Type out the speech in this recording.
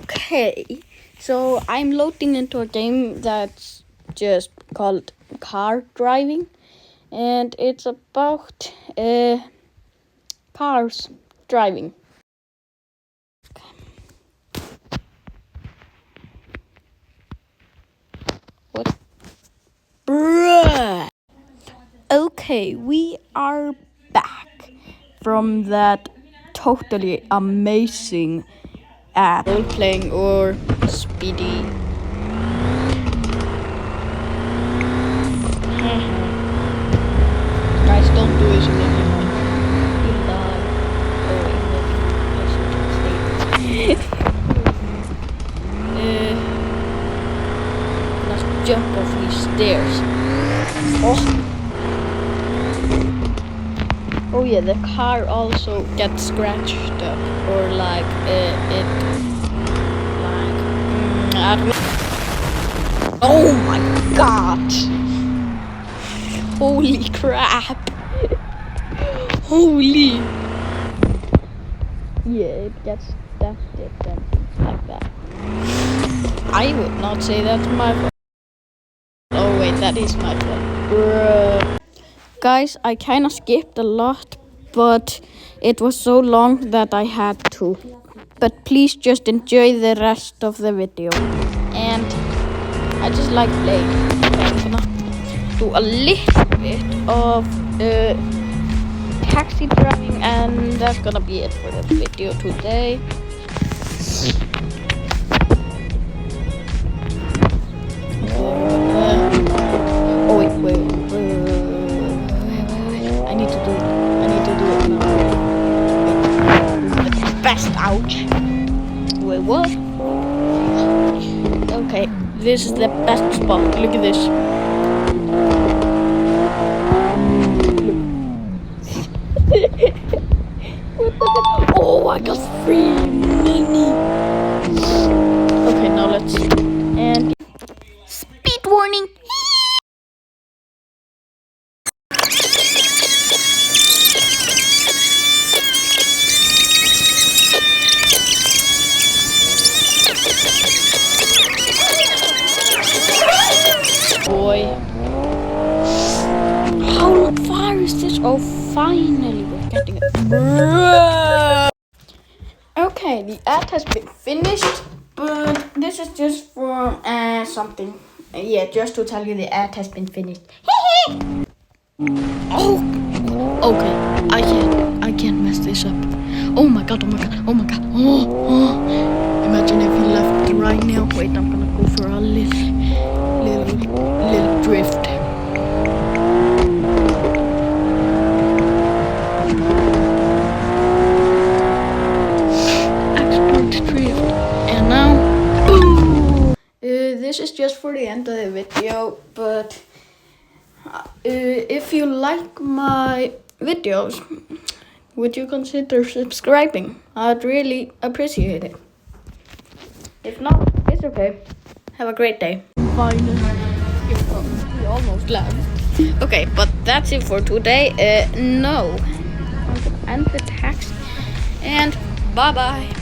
Okay, so I'm loading into a game that's just called car driving, and it's about cars driving. What? Bruh! Okay, we are back from that totally amazing app role playing or speedy. Guys, don't do this again. You lie. Let's jump off these stairs. Oh yeah, the car also gets scratched up, or like I don't know. Oh my god! Holy crap! Holy! Yeah, it gets that different like that. I would not say that's my fault. Oh wait, that is my fault. Bruh. Guys, I kinda skipped a lot, but it was so long that I had to. But please just enjoy the rest of the video. And I just like playing. I'm gonna do a little bit of taxi driving, and that's gonna be it for this video today. Oh wait. I need to do it now. This is the best. Ouch. Wait, what? Okay, this is the best spot. Look at this. What the heck? Oh, I got free money. Okay, now let's and speed warning. Boy, how far is this? Oh, finally we're getting it. Bruh. Okay, the ad has been finished, but this is just for something. Yeah, just to tell you the ad has been finished. Oh, okay. I can't mess this up. Oh my god. Oh. Imagine if he left right now. Wait, I'm gonna go for a little drift. Expert drift. And now, boom! This is just for the end of the video, but if you like my videos, would you consider subscribing? I'd really appreciate it. If not, it's okay. Have a great day. Finally, we almost left. Okay, but that's it for today. No, I'm gonna end the text and bye bye.